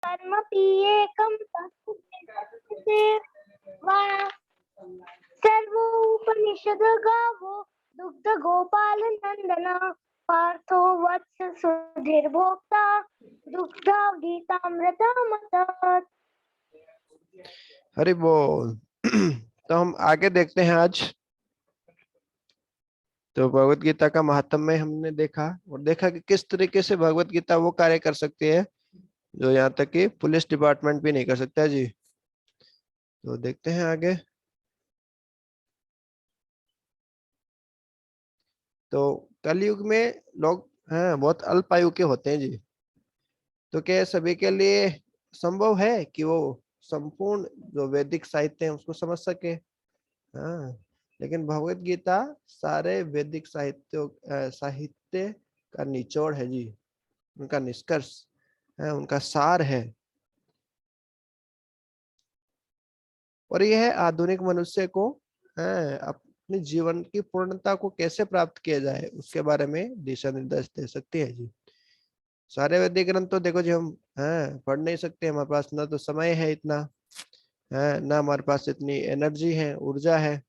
कर्मपि एकं तत्सुते वा सर्वोपनिषद गावो दुग्ध गोपाल नंदन पार्थो वत्स सुधीर्भोक्ता दुग्धा गीतामृतमतः। हरि बोल। तो हम आगे देखते हैं आज। तो भगवत गीता का महात्म्य हमने देखा और देखा कि किस तरीके से भगवत गीता वो कार्य कर सकती है जो यहाँ तक कि पुलिस डिपार्टमेंट भी नहीं कर सकता जी। तो देखते हैं आगे। तो कलयुग में लोग हैं बहुत अल्प आयु के होते हैं जी। तो क्या सभी के लिए संभव है कि वो संपूर्ण जो वैदिक साहित्य है उसको समझ सके? हाँ, लेकिन भगवत गीता सारे वैदिक साहित्य का निचोड़ है जी, उनका निष्कर्ष है, उनका सार है। और यह है आधुनिक मनुष्य को अपने जीवन की पूर्णता को कैसे प्राप्त किया जाए उसके बारे में दिशा निर्देश दे सकती है जी। सारे वैदिक ग्रंथ तो देखो जी हम पढ़ नहीं सकते, हमारे पास ना तो समय है इतना, है ना हमारे पास इतनी एनर्जी है, ऊर्जा है।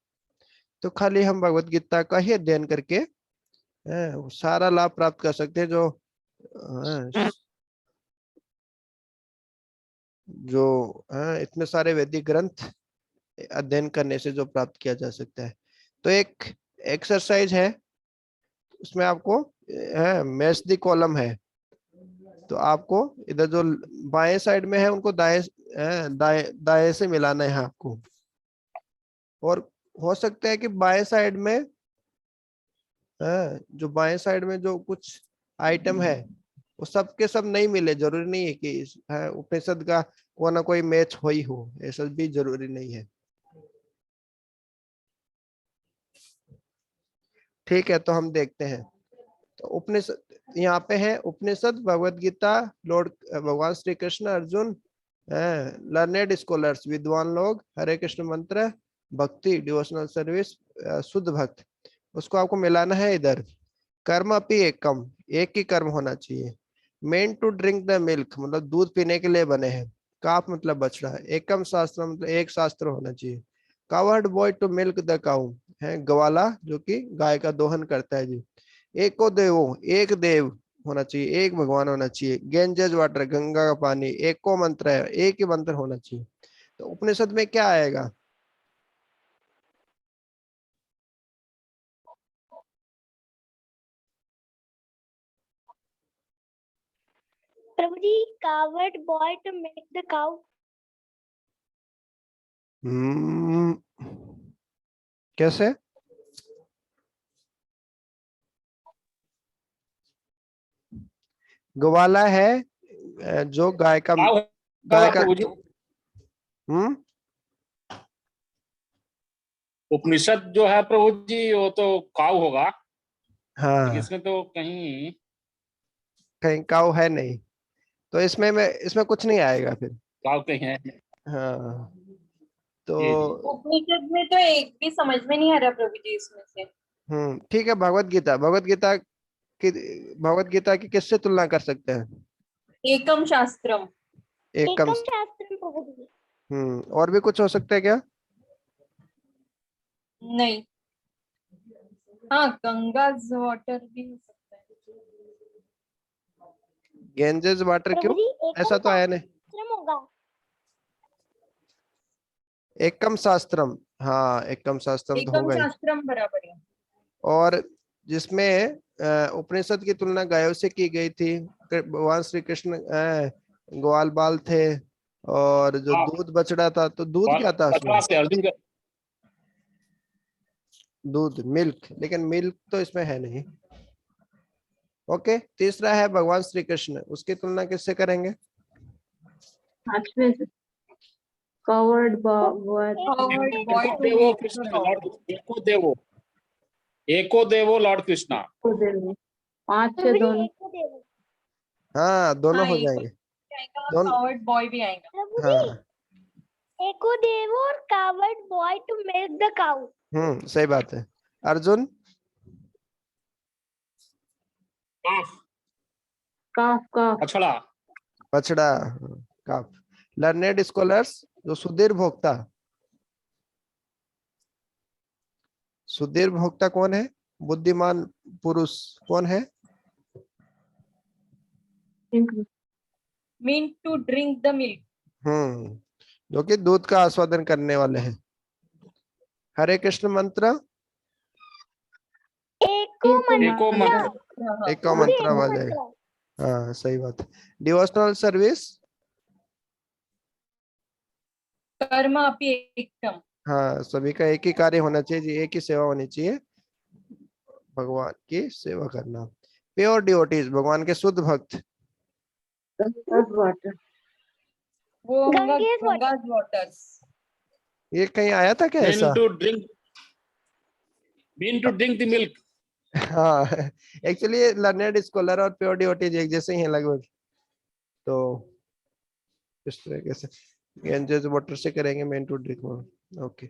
तो खाली हम भगवत गीता का ही अध्ययन करके वो सारा लाभ प्राप्त कर सकते हैं जो इतने सारे वैदिक ग्रंथ अध्ययन करने से जो प्राप्त किया जा सकता है। तो एक एक्सरसाइज है, उसमें आपको मैच द कॉलम है। तो आपको इधर जो बाएं साइड में है उनको दाएं दाएं दाएं से मिलाना है आपको। और हो सकता है कि बाएं साइड में जो बाएं साइड में जो कुछ आइटम है वो सब के सब नहीं मिले, जरूरी नहीं है कि उपनिषद का कोई ना कोई मैच हो ही हो, ऐसा भी जरूरी नहीं है। ठीक है, तो हम देखते हैं। तो उपनिषद यहाँ पे है, उपनिषद, भगवत गीता, लॉर्ड भगवान श्री कृष्ण, अर्जुन, लर्नेड स्कॉलर्स, विद्वान लोग, हरे कृष्ण मंत्र, भक्ति, डिवोशनल सर्विस, शुद्ध भक्त, उसको आपको मिलाना है इधर। कर्म अपि एकम, एक ही कर्म होना चाहिए। Men to drink the milk, मतलब दूध पीने के लिए बने हैं। काफ मतलब बछड़ा, एकम शास्त्र मतलब एक शास्त्र होना चाहिए। Cowherd boy to milk the cow, है गवाला जो कि गाय का दोहन करता है जी। एको देवो, एक देव होना चाहिए, एक भगवान होना चाहिए। गेंजेज वाटर, गंगा का पानी, एक को मंत्र है, एक ही मंत्र होना चाहिए। तो उपनिषद में क्या आएगा? प्रभु जी, coward boy to make the cow. कैसे? ग्वाला है जो गाय का प्रभु जी हम्म उपनिषद जो है प्रभु जी वो तो काऊ होगा। हाँ, इसमें तो कहीं कहीं काऊ है नहीं, तो इसमें कुछ नहीं आएगा फिर। काऊ कहीं है। हाँ, तो जी जी उपनिषद में तो एक भी समझ में नहीं आ रहा प्रभु जी इसमें से। ठीक है। भगवत गीता की किससे तुलना कर सकते हैं? एकम शास्त्रम। एकम। शास्त्रम प्रभु जी। और भी कुछ हो सकता है क्या? नहीं, हाँ गंगा वाटर भी हो सकता है। गेंजेस वाटर प्रभु क्यों? जी, एकम ऐसा तो आया नहीं। शास्त्रम होगा। एकम शास्त्रम, हाँ एकम शास्त्रम तो एकम होगा ही। शास्त्रम बराबर है। और जिसमें उपनिषद की तुलना गायों से की गई थी, भगवान श्री कृष्ण ग्वाल बाल थे, और जो हाँ, दूध बछड़ा था, तो दूध क्या था बचपन उसमें? से अर्जुन का दूध, मिल्क, लेकिन मिल्क तो इसमें है नहीं। ओके, तीसरा है भगवान श्री कृष्ण, उसकी तुलना किससे करेंगे? कवर्ड कवर्ड बॉय एको टू देवो make the Krishna cow. Lord, एको देवो लॉर्ड कृष्णा। 5 से 2। हाँ, दोनों हाँ हो एको जाएंगे। आएगा, दोनों, कवर्ड बॉय भी आएगा। प्रभु जी, हाँ। एको देव और cowherd boy to milk the cow. सही बात है। अर्जुन? काफ काफ काफ बछड़ा। बछड़ा, काफ। लर्नेड स्कॉलर्स, जो सुधीर भोक्ता। सुधीर भोक्ता कौन है? बुद्धिमान पुरुष कौन है? Mean to drink the milk. जो कि दूध का आस्वादन करने वाले हैं। हरे कृष्ण मंत्र, एको एको मंत्र। मंत्र। एक का मंत्र आ जाएगा। हाँ सही बात है। डिवोशनल सर्विस, कर्म अपि एकम। हाँ सभी का एक ही कार्य होना चाहिए जी, एक ही सेवा होनी चाहिए, भगवान की सेवा करना। प्योर डिवोटीज, भगवान के शुद्ध भक्त। वाटर। वो Ganges water. गंगा वाटर्स। ये कहीं आया था क्या ऐसा? mean to drink the milk। हाँ एक्चुअली लर्नेड स्कॉलर और प्योर डिवोटीज एक जैसे ही हैं लगभग, तो इस तरीके से गंजेस वाटर से करेंगे मेन टू ड्रिंक। ओके,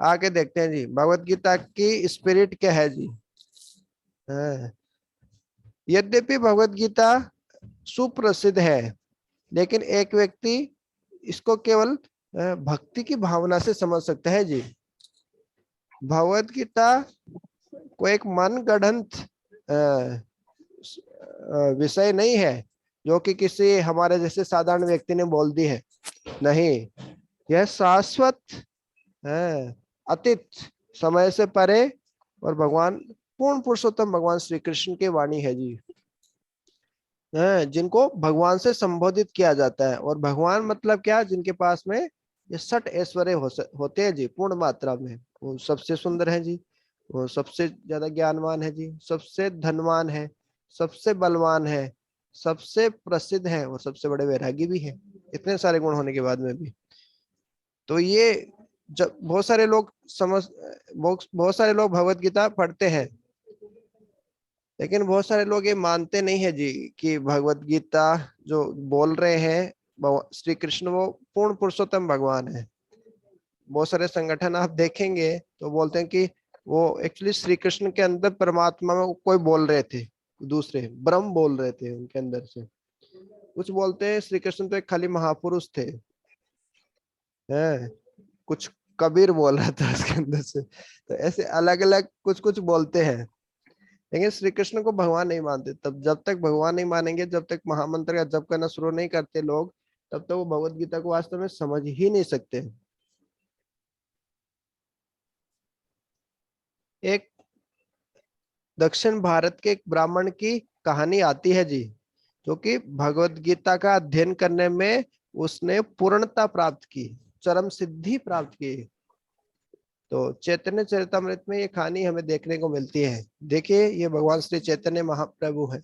आगे देखते हैं जी भगवत गीता की स्पिरिट क्या है जी। हाँ। यद्यपि भगवत गीता सुप्रसिद्ध है, लेकिन एक व्यक्ति इसको केवल भक्ति की भावना से समझ सकता है जी। भगवत गीता को एक मनगढ़ंत विषय नहीं है जो कि किसी हमारे जैसे साधारण व्यक्ति ने बोल दी है, नहीं, यह शाश्वत, अतीत, समय से परे और भगवान पूर्ण पुरुषोत्तम भगवान श्री कृष्ण की वाणी है जी, जिनको भगवान से संबोधित किया जाता है। और भगवान मतलब क्या? जिनके पास में ये 6 ऐश्वर्य होते हैं जी पूर्ण मात्रा में। वो सबसे सुंदर है जी, वो सबसे ज्यादा ज्ञानवान है जी, सबसे धनवान है, सबसे बलवान है, सबसे प्रसिद्ध है और सबसे बड़े वैरागी भी है, इतने सारे गुण होने के बाद में भी। तो ये जब बहुत सारे लोग बहुत सारे लोग भगवत गीता पढ़ते हैं, लेकिन बहुत सारे लोग ये मानते नहीं है जी कि भगवत गीता जो बोल रहे हैं श्री कृष्ण वो पूर्ण पुरुषोत्तम भगवान है। बहुत सारे संगठन आप देखेंगे तो बोलते हैं कि वो एक्चुअली श्री कृष्ण के अंदर परमात्मा में कोई बोल रहे थे, दूसरे ब्रह्म बोल रहे थे उनके अंदर से। कुछ बोलते हैं श्री कृष्ण तो एक खाली महापुरुष थे, हैं, कुछ कबीर बोल रहा था उसके अंदर से। तो ऐसे अलग अलग कुछ कुछ बोलते हैं, लेकिन श्री कृष्ण को भगवान नहीं मानते। तब जब तक भगवान नहीं मानेंगे, जब तक महामंत्र का जप करना शुरू नहीं करते लोग, तब तक वो भगवत गीता को वास्तव में समझ ही नहीं सकते। एक दक्षिण भारत के एक ब्राह्मण की कहानी आती है जी, जो कि भगवत गीता का अध्ययन करने में उसने पूर्णता प्राप्त की, चरम सिद्धि प्राप्त की। तो चैतन्य चरितमृत में ये कहानी हमें देखने को मिलती है। देखिए, ये भगवान श्री चैतन्य महाप्रभु है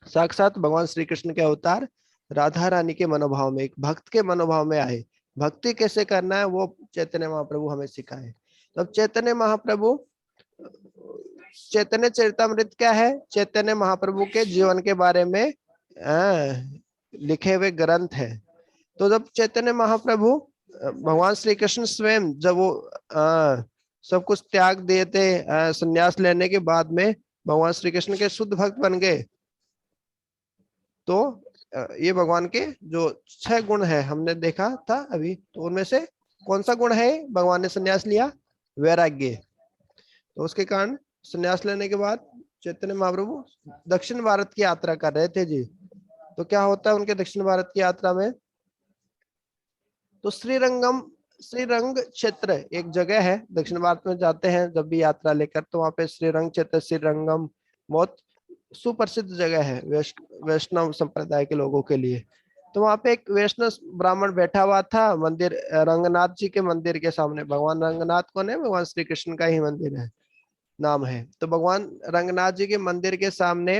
साक्षात भगवान श्री कृष्ण के अवतार राधा रानी के मनोभाव में, एक भक्त के मनोभाव में आए। भक्ति कैसे करना है वो चैतन्य महाप्रभु हमें सिखाए। तब चैतन्य महाप्रभु, चैतन्य चरितमृत क्या है? चैतन्य महाप्रभु के जीवन के बारे में लिखे हुए ग्रंथ है। तो जब चैतन्य महाप्रभु, भगवान श्री कृष्ण स्वयं जब वो सब कुछ त्याग दिए थे, संन्यास लेने के बाद में भगवान श्री कृष्ण के शुद्ध भक्त बन गए। तो ये भगवान के जो 6 गुण है हमने देखा था अभी, तो उनमें से कौन सा गुण है भगवान ने संन्यास लिया? वैराग्य। तो उसके कारण संन्यास लेने के बाद चैतन्य महाप्रभु दक्षिण भारत की यात्रा कर रहे थे जी। तो क्या होता है उनके दक्षिण भारत की यात्रा में? तो श्रीरंग क्षेत्र एक जगह है, दक्षिण भारत में जाते हैं जब भी यात्रा लेकर, तो वहां पे श्रीरंग क्षेत्र, श्रीरंगम बहुत सुप्रसिद्ध जगह है वैष्णव संप्रदाय के लोगों के लिए। तो वहां पे एक वैष्णव ब्राह्मण बैठा हुआ था मंदिर, रंगनाथ जी के मंदिर के सामने। भगवान रंगनाथ कौन है? भगवान श्री कृष्ण का ही मंदिर है, नाम है। तो भगवान रंगनाथ जी के मंदिर के सामने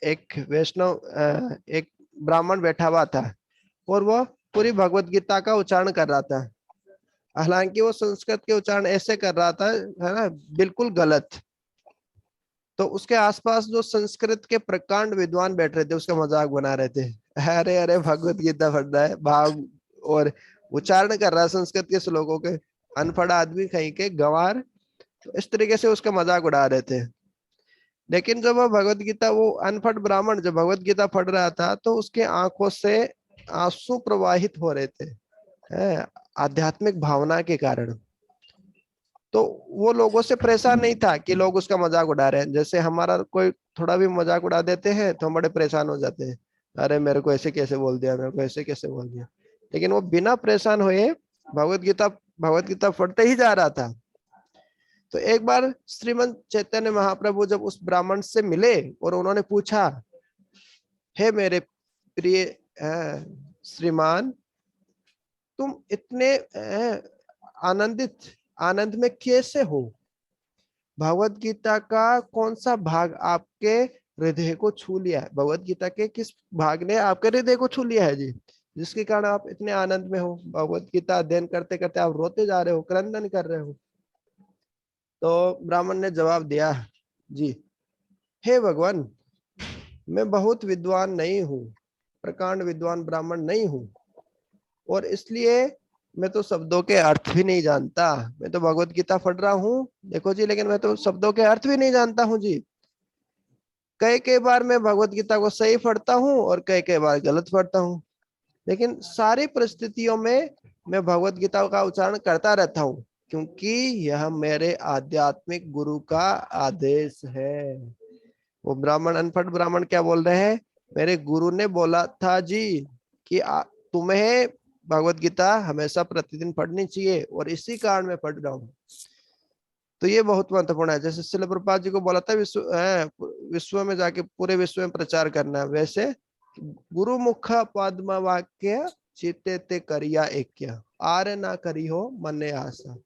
एक वैष्णव, एक ब्राह्मण बैठा हुआ था और वह पूरी भगवत गीता का उच्चारण कर रहा था। हालांकि वो संस्कृत के उच्चारण ऐसे कर रहा था, है ना, बिल्कुल गलत। तो उसके आसपास जो संस्कृत के प्रकांड विद्वान बैठ रहे थे उसका मजाक बना रहे थे, अरे अरे भगवत गीता पढ़ रहा है भाव, और उच्चारण कर रहा है संस्कृत के श्लोकों के, अनपढ़ आदमी कहीं के गंवार। तो इस तरीके से उसका मजाक उड़ा रहे थे। लेकिन जब वह भगवत गीता, वो अनपढ़ ब्राह्मण जब भगवत गीता पढ़ रहा था तो उसके आंखों से आंसू प्रवाहित हो रहे थे, आध्यात्मिक भावना के कारण। तो वो लोगों से परेशान नहीं था कि लोग उसका मजाक उड़ा रहे हैं। जैसे हमारा कोई थोड़ा भी मजाक उड़ा देते हैं तो हम बड़े परेशान हो जाते हैं, अरे मेरे को ऐसे कैसे बोल दिया, मेरे को ऐसे कैसे बोल दिया। लेकिन वो बिना परेशान हुए भगवत गीता पढ़ते ही जा रहा था। तो एक बार श्रीमंत चैतन्य महाप्रभु जब उस ब्राह्मण से मिले और उन्होंने पूछा, हे मेरे प्रिय श्रीमान, तुम इतने आनंद में कैसे हो? भगवत गीता का कौन सा भाग आपके हृदय को छू लिया है? भगवत गीता के किस भाग ने आपके हृदय को छू लिया है जी, जिसके कारण आप इतने आनंद में हो? भगवत गीता अध्ययन करते करते आप रोते जा रहे हो, क्रंदन कर रहे हो। तो ब्राह्मण ने जवाब दिया, जी हे भगवान, मैं बहुत विद्वान नहीं हूँ, प्रकांड विद्वान ब्राह्मण नहीं हूँ, और इसलिए मैं तो शब्दों के अर्थ भी नहीं जानता। मैं तो भगवत गीता पढ़ रहा हूँ, देखो जी, लेकिन मैं तो शब्दों के अर्थ भी नहीं जानता हूँ जी। कई बार मैं भगवत गीता को सही पढ़ता हूँ और कई बार गलत पढ़ता हूँ, लेकिन सारी परिस्थितियों में मैं भगवत गीता का उच्चारण करता रहता हूँ, क्योंकि यह मेरे आध्यात्मिक गुरु का आदेश है। वो ब्राह्मण, अनपढ़ ब्राह्मण क्या बोल रहे हैं, मेरे गुरु ने बोला था जी कि तुम्हें भगवत गीता हमेशा प्रतिदिन पढ़नी चाहिए, और इसी कारण मैं पढ़ रहा हूँ। तो ये बहुत महत्वपूर्ण है। जैसे श्रील प्रभुपाद जी को बोला था विश्व में जाके पूरे विश्व में प्रचार करना है, वैसे गुरु मुख पद्म वाक्य चित्ते ते करिया ऐक्य, आर ना करी हो मने आशा।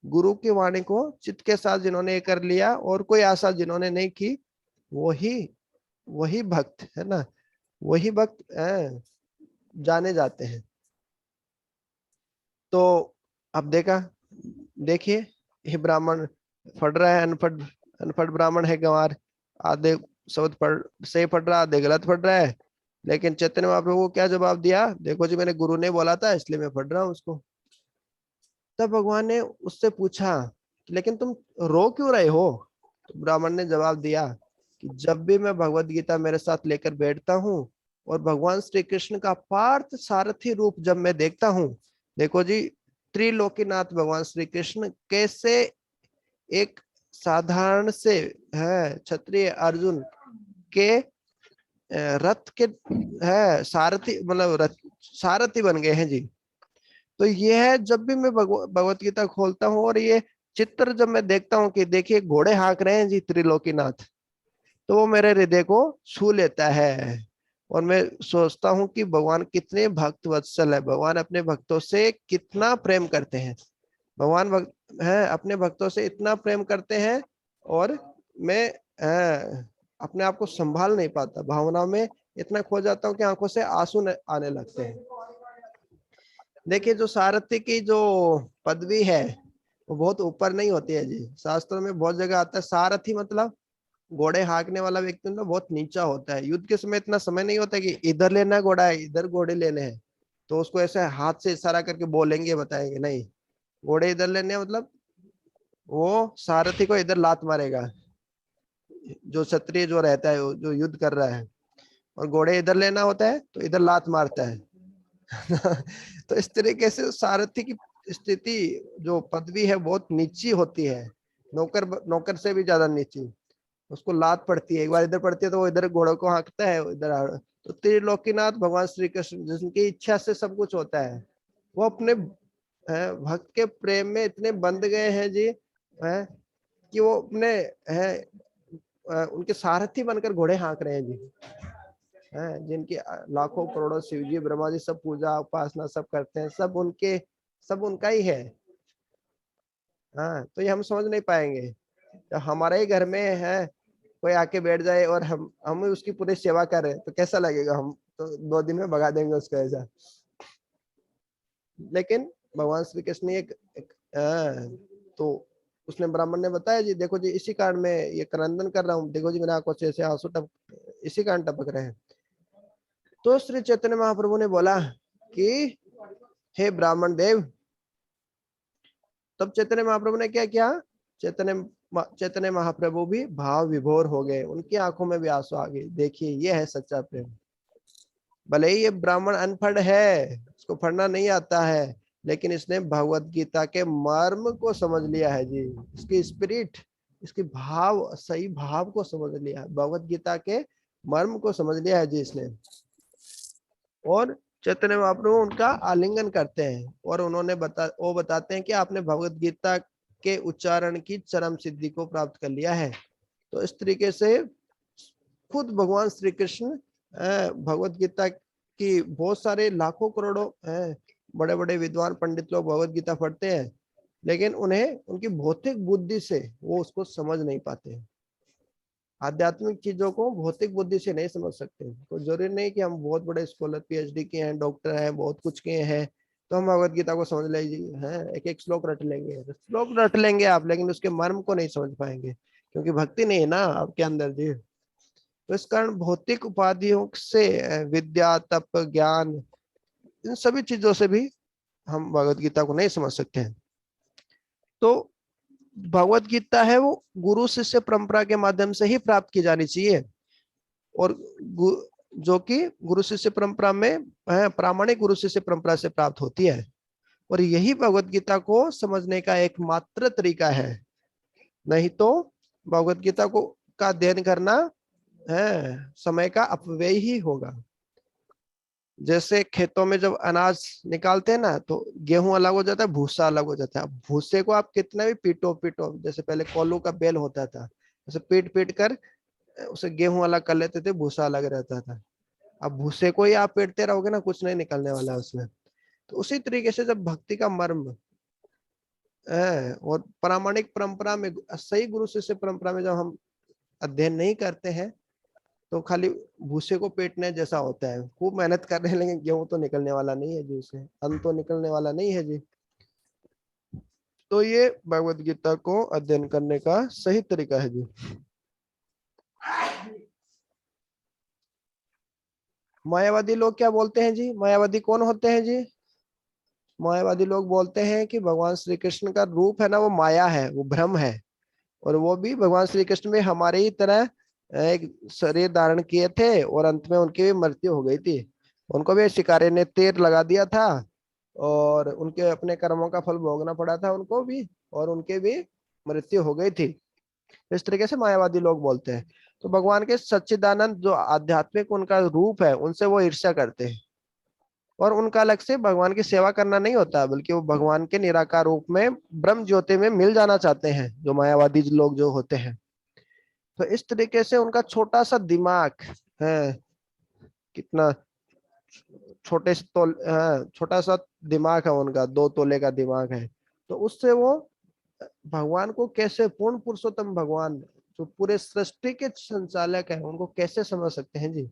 गुरु की वाणी को चित्त के साथ जिन्होंने कर लिया और कोई आशा जिन्होंने नहीं की, वही भक्त है ना, वही भक्त जाने जाते हैं। तो अब देखिए, ये ब्राह्मण पढ़ रहा है, अनपढ़ ब्राह्मण है, गंवार, आधे शब्द सही पढ़ रहा, आधे गलत पढ़ रहा है। लेकिन चैतन्य महाप्रभु को क्या जवाब दिया, देखो जी मैंने गुरु ने बोला था इसलिए मैं पढ़ रहा हूँ उसको। तब भगवान ने उससे पूछा, लेकिन तुम रो क्यों रहे हो? तो ब्राह्मण ने जवाब दिया कि जब भी मैं भगवत गीता मेरे साथ लेकर बैठता हूँ और भगवान श्री कृष्ण का पार्थ सारथी रूप जब मैं देखता हूँ, देखो जी, त्रिलोकीनाथ भगवान श्री कृष्ण कैसे एक साधारण से है क्षत्रिय अर्जुन के रथ के है सारथी, मतलब सारथी बन गए हैं जी। तो ये है, जब भी मैं भगवत गीता खोलता हूँ और ये चित्र जब मैं देखता हूँ कि देखिए घोड़े हाँक रहे हैं जी त्रिलोकीनाथ, तो वो मेरे हृदय को छू लेता है। और मैं सोचता हूँ कि भगवान कितने भक्त वत्सल है, भगवान अपने भक्तों से कितना प्रेम करते हैं। भगवान अपने भक्तों से इतना प्रेम करते हैं, और मैं अपने आप को संभाल नहीं पाता, भावनाओं में इतना खो जाता हूँ कि आंखों से आंसू आने लगते हैं। देखिए, जो सारथी की जो पदवी है वो बहुत ऊपर नहीं होती है जी। शास्त्रों में बहुत जगह आता है सारथी मतलब घोड़े हाँकने वाला व्यक्ति मतलब बहुत नीचा होता है। युद्ध के समय इतना समय नहीं होता कि इधर लेना घोड़ा है, इधर घोड़े लेने हैं, तो उसको ऐसे हाथ से इशारा करके बोलेंगे, बताएंगे, नहीं, घोड़े इधर लेने मतलब वो सारथी को इधर लात मारेगा, जो क्षत्रिय जो रहता है जो युद्ध कर रहा है, और घोड़े इधर लेना होता है तो इधर लात मारता है। तो इस तरीके से सारथी की स्थिति जो पदवी है बहुत नीची होती है, नौकर से भी ज्यादा नीची। उसको लात पड़ती है, एक बार इधर पड़ती है तो वो इधर घोड़ों को हाँकता है, इधर। तो त्रिलोकीनाथ भगवान श्री कृष्ण जिनकी इच्छा से सब कुछ होता है, वो अपने भक्त के प्रेम में इतने बंध गए हैं जी, कि वो अपने उनके सारथी बनकर घोड़े हाँक रहे हैं जी, जिनकी लाखों करोड़ों शिव जी ब्रह्मा जी सब पूजा उपासना सब करते हैं, सब उनका ही है। हाँ, तो ये हम समझ नहीं पाएंगे। जब हमारे ही घर में है कोई आके बैठ जाए और हम उसकी पूरी सेवा करें तो कैसा लगेगा? हम तो 2 दिन में भगा देंगे उसको ऐसा। लेकिन भगवान श्री कृष्ण तो उसने ब्राह्मण ने बताया जी, देखो जी इसी कारण मैं ये क्रंदन कर रहा हूँ, देखो जी मेरे आंखों से ऐसे आंसू इसी कारण टपक रहे हैं। तो श्री चैतन्य महाप्रभु ने बोला कि हे ब्राह्मण देव, तब चैतन्य महाप्रभु ने क्या किया, चैतन्य चैतन्य महाप्रभु भी भाव विभोर हो गए, उनकी आंखों में भी आंसू आ गए। देखिए ये है सच्चा प्रेम। भले ही ये ब्राह्मण अनपढ़ है, उसको पढ़ना नहीं आता है, लेकिन इसने भगवत गीता के मर्म को समझ लिया है जी, इसकी स्पिरिट, इसकी भाव, सही भाव को समझ लिया है, भगवत गीता के मर्म को समझ लिया है जी इसने। और चैतन्य महाप्रभु उनका आलिंगन करते हैं और उन्होंने वो बताते हैं कि आपने भगवत गीता के उच्चारण की चरम सिद्धि को प्राप्त कर लिया है। तो इस तरीके से खुद भगवान श्री कृष्ण भगवत गीता की, बहुत सारे लाखों करोड़ों बड़े बड़े विद्वान पंडित लोग भगवत गीता पढ़ते हैं, लेकिन उन्हें उनकी भौतिक बुद्धि से वो उसको समझ नहीं पाते हैं। आध्यात्मिक चीजों को भौतिक बुद्धि से नहीं समझ सकते। तो जरूरी नहीं कि हम बहुत बड़े स्कॉलर, पीएचडी किए हैं, डॉक्टर हैं, बहुत कुछ किए हैं, तो हम भगवत गीता को समझ लीजिए हैं, एक एक श्लोक रट लेंगे। श्लोक रट लेंगे आप, लेकिन उसके मर्म को नहीं समझ पाएंगे, क्योंकि भक्ति नहीं है ना आपके अंदर जी। तो इस कारण भौतिक उपाधियों से, विद्या, तप, ज्ञान, इन सभी चीजों से भी हम भगवत गीता को नहीं समझ सकते हैं। तो भगवत गीता है वो गुरु शिष्य परंपरा के माध्यम से ही प्राप्त की जानी चाहिए, और जो कि गुरु शिष्य परंपरा में प्रामाणिक गुरु शिष्य परंपरा से प्राप्त होती है। और यही भगवत गीता को समझने का एकमात्र तरीका है। नहीं तो भगवत गीता को का अध्ययन करना समय का अपव्यय ही होगा। जैसे खेतों में जब अनाज निकालते हैं ना, तो गेहूं अलग हो जाता है, भूसा अलग हो जाता है। भूसे को आप कितना भी पीटो, जैसे पहले कोल्हू का बेल होता था, जैसे पीट पीट कर उसे गेहूं अलग कर लेते थे, भूसा अलग रहता था। अब भूसे को ही आप पीटते रहोगे ना, कुछ नहीं निकलने वाला है उसमें। तो उसी तरीके से जब भक्ति का मर्म और प्रामाणिक परंपरा में, सही गुरु शिष्य परंपरा में जब हम अध्ययन नहीं करते हैं, तो खाली भूसे को पेटने जैसा होता है। खूब मेहनत कर रहे हैं, लेकिन गेहूं तो निकलने वाला नहीं है जी, उससे अन्न तो निकलने वाला नहीं है जी। तो ये भगवत गीता को अध्ययन करने का सही तरीका है जी। मायावादी लोग क्या बोलते हैं जी? मायावादी कौन होते हैं जी? मायावादी लोग बोलते हैं कि भगवान श्री कृष्ण का रूप है ना, वो माया है, वो भ्रम है, और वो भी भगवान श्री कृष्ण में हमारे ही तरह एक शरीर धारण किए थे, और अंत में उनकी भी मृत्यु हो गई थी। उनको भी शिकारी ने तीर लगा दिया था, और उनके अपने कर्मों का फल भोगना पड़ा था उनको भी, और उनके भी मृत्यु हो गई थी। इस तरीके से मायावादी लोग बोलते हैं। तो भगवान के सच्चिदानंद जो आध्यात्मिक उनका रूप है, उनसे वो ईर्ष्या करते हैं, और उनका अलग से भगवान की सेवा करना नहीं होता, बल्कि वो भगवान के निराकार रूप में ब्रह्म ज्योति में मिल जाना चाहते हैं, जो मायावादी लोग जो होते हैं। तो इस तरीके से उनका छोटा सा दिमाग है, कितना छोटे से छोटा सा दिमाग है उनका, 2 तोले का दिमाग है। तो उससे वो भगवान को कैसे, पूर्ण पुरुषोत्तम भगवान जो पूरे सृष्टि के संचालक है, उनको कैसे समझ सकते हैं जी?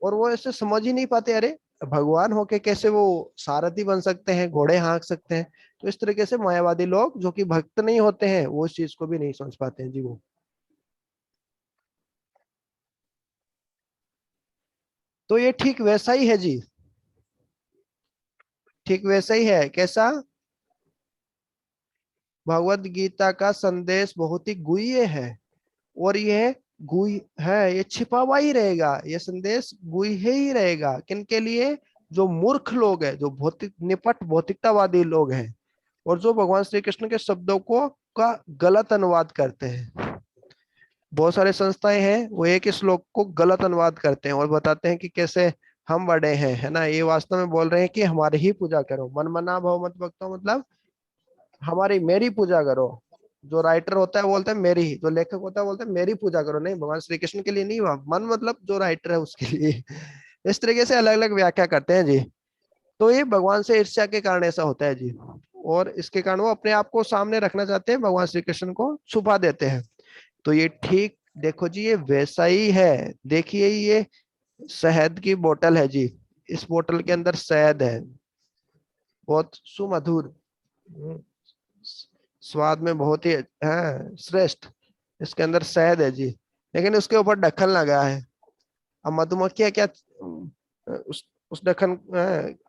और वो ऐसे समझ ही नहीं पाते, अरे भगवान होके कैसे वो सारथी बन सकते हैं, घोड़े हाँक सकते हैं। तो इस तरीके से मायावादी लोग जो कि भक्त नहीं होते हैं, वो इस चीज को भी नहीं समझ पाते हैं जी वो। तो ये ठीक वैसा ही है जी, ठीक वैसा ही है। कैसा? भगवत गीता का संदेश बहुत ही गुह्य है, और यह गुह्य है, ये छिपा हुआ ही रहेगा, ये संदेश गुह्य ही रहेगा। किनके लिए? जो मूर्ख लोग हैं, जो भौतिक निपट भौतिकतावादी लोग हैं, और जो भगवान श्री कृष्ण के शब्दों को का गलत अनुवाद करते हैं। बहुत सारे संस्थाएं हैं, वो एक ही श्लोक को गलत अनुवाद करते हैं और बताते हैं कि कैसे हम बड़े हैं, है ना। ये वास्तव में बोल रहे हैं कि हमारी ही पूजा करो, मन मना भव मत भक्तो, मतलब हमारी, मेरी पूजा करो। जो राइटर होता है बोलता है मेरी ही, जो लेखक होता है बोलता है मेरी पूजा करो। नहीं, भगवान श्री कृष्ण के लिए नहीं हुआ मन, मतलब जो राइटर है उसके लिए। इस तरीके से अलग अलग व्याख्या करते हैं जी। तो ये भगवान से ईर्ष्या के कारण ऐसा होता है जी, और इसके कारण वो अपने आप को सामने रखना चाहते हैं, भगवान श्री कृष्ण को छुपा देते हैं। तो ये ठीक देखो जी, ये वैसा ही है। देखिए ये शहद की बोतल है जी, इस बोतल के अंदर शहद है, बहुत सुमधुर, स्वाद में बहुत ही श्रेष्ठ इसके अंदर शहद है जी, लेकिन उसके ऊपर ढक्कन लगा है। अब मधुमक्खियां क्या उस ढक्कन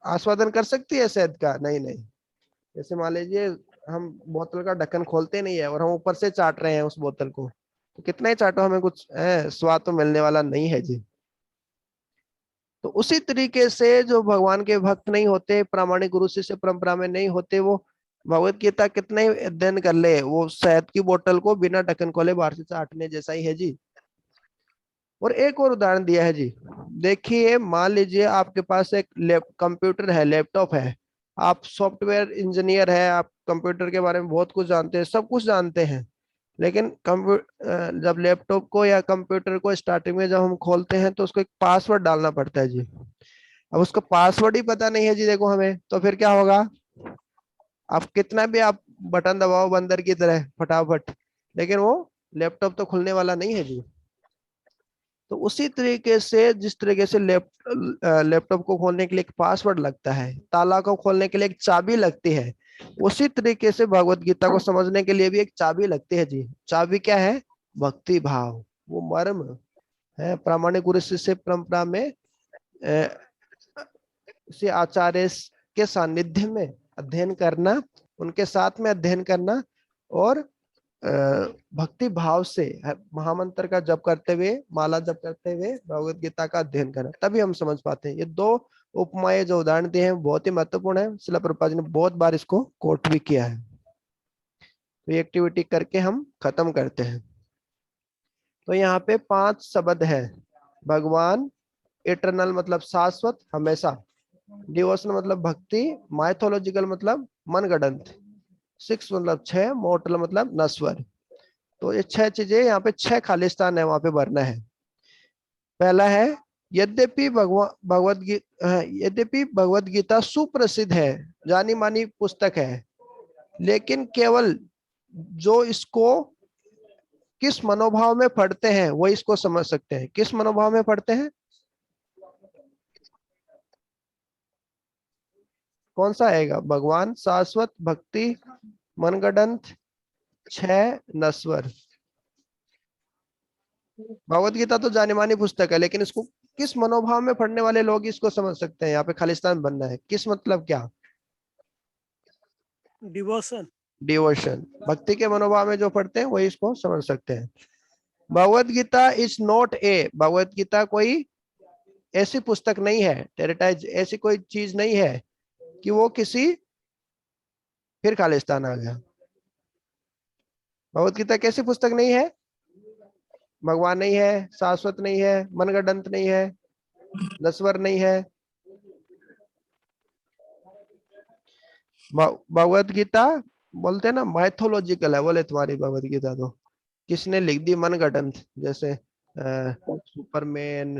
आस्वादन कर सकती है शहद का? नहीं नहीं। जैसे मान लीजिए हम बोतल का ढक्कन खोलते नहीं है और हम ऊपर से चाट रहे हैं उस बोतल को, तो कितना ही चाटो हमें कुछ स्वाद तो मिलने वाला नहीं है जी। तो उसी तरीके से जो भगवान के भक्त नहीं होते, प्रामाणिक गुरु शिष्य परंपरा में नहीं होते, वो भगवत गीता कितना ही अध्ययन कर ले, वो शहद की बोतल को बिना ढक्कन खोले बाहर से चाटने जैसा ही है जी। और एक और उदाहरण दिया है जी। देखिए मान लीजिए आपके पास एक कंप्यूटर है, लैपटॉप है, आप सॉफ्टवेयर इंजीनियर है, आप कंप्यूटर के बारे में बहुत कुछ जानते हैं, सब कुछ जानते हैं, लेकिन जब लैपटॉप को या कंप्यूटर को स्टार्टिंग में जब हम खोलते हैं तो उसको एक पासवर्ड डालना पड़ता है जी। अब उसको पासवर्ड ही पता नहीं है जी, देखो हमें, तो फिर क्या होगा? आप कितना भी आप बटन दबाओ बंदर की तरह फटाफट, लेकिन वो लैपटॉप तो खुलने वाला नहीं है जी। तो उसी तरीके से जिस तरीके से लैपटॉप को खोलने के लिए एक पासवर्ड लगता है, ताला को खोलने के लिए एक चाबी लगती है, उसी तरीके से भगवत गीता को समझने के लिए भी एक चाबी लगती है जी। चाबी क्या है? भक्ति भाव, वो मर्म है। प्रामाणिक गुरु शिष्य परंपरा में इसे आचार्य के सानिध्य में अध्ययन करना, उनके साथ में अध्ययन करना और भक्ति भाव से महामंत्र का जप करते हुए, माला जप करते हुए भगवत गीता का अध्ययन करना, तभी हम समझ पाते हैं। ये दो उपमाएं जो उदाहरण दिए हैं बहुत ही महत्वपूर्ण है। श्रील प्रभुपाद जी ने बहुत बार इसको कोट भी किया है। तो ये एक्टिविटी करके हम खत्म करते हैं। तो यहाँ पे 5 शब्द है। भगवान, इटरनल मतलब शाश्वत, हमेशा, डिवोशन मतलब भक्ति, माइथोलॉजिकल मतलब मनगढ़ंत, 6 मतलब 6, मोर्टल मतलब नश्वर। तो ये 6 चीजें यहाँ पे 6 खालिस्तान है वहां पे भरना है। पहला है यद्यपि भगवत गीता सुप्रसिद्ध है, जानी मानी पुस्तक है, लेकिन केवल जो इसको किस मनोभाव में पढ़ते हैं वो इसको समझ सकते हैं। किस मनोभाव में पढ़ते हैं? कौन सा आएगा? भगवान, शाश्वत, भक्ति, मनगढ़ंत, 6 नश्वर। भगवत गीता तो जानी मानी पुस्तक है, लेकिन इसको किस मनोभाव में पढ़ने वाले लोग इसको समझ सकते हैं। यहाँ पे खालिस्तान बनना है। किस मतलब क्या? डिवोशन। डिवोशन, भक्ति के मनोभाव में जो पढ़ते हैं वही इसको समझ सकते हैं। Bhagavad Gita is not a, Bhagavad Gita कोई ऐसी पुस्तक नहीं है, टेरिटाइज ऐसी कोई चीज नहीं है कि वो किसी, फिर खालिस्तान आ गया। भगवत गीता कैसी पुस्तक नहीं है? भगवान नहीं है, शाश्वत नहीं है, मनगढ़ंत नहीं है, नश्वर नहीं है। भगवत गीता बोलते हैं ना माइथोलॉजिकल है। बोले तुम्हारी भगवत गीता तो किसने लिख दी? मनगढ़ंत, जैसे सुपरमैन,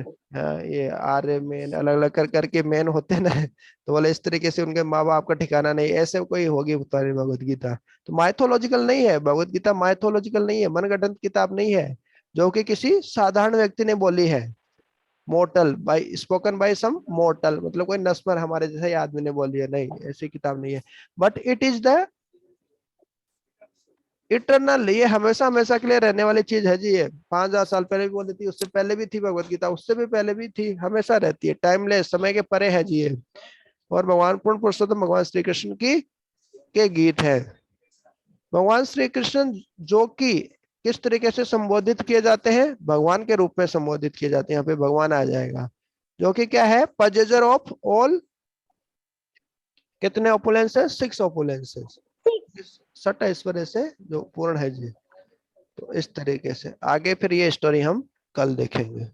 ये आर्य मैन, अलग अलग कर करके मैन होते हैं ना, तो बोले इस तरीके से उनके माँ बाप का ठिकाना नहीं, ऐसे कोई होगी तुम्हारी भगवत गीता। तो माइथोलॉजिकल नहीं है भगवत गीता, माइथोलॉजिकल नहीं है, मनगढ़ंत किताब नहीं है जो कि किसी साधारण व्यक्ति ने बोली है। Mortal by, spoken by some mortal, मतलब कोई नस्मर हमारे जैसे आदमी ने बोली है, नहीं, ऐसी किताब नहीं है। But it is the eternal, ये हमेशा हमेशा के लिए रहने वाली चीज है जी। ये 5000 साल पहले भी बोली थी, उससे पहले भी थी भगवत गीता, उससे भी पहले भी थी, हमेशा रहती है, टाइमलेस, समय के परे है जी ये। और भगवान पूर्ण पुरुषोत्तम भगवान श्री कृष्ण की के गीत है। भगवान श्री कृष्ण जो कि किस तरीके से संबोधित किए जाते हैं? भगवान के रूप में संबोधित किए जाते हैं। यहाँ पे भगवान आ जाएगा, जो कि क्या है? पजेजर ऑफ ऑल, कितने ओपुलेंसेस? 6 ओपुलेंसेस, 6 ऐश्वर्य से जो पूर्ण है जी। तो इस तरीके से आगे फिर ये स्टोरी हम कल देखेंगे।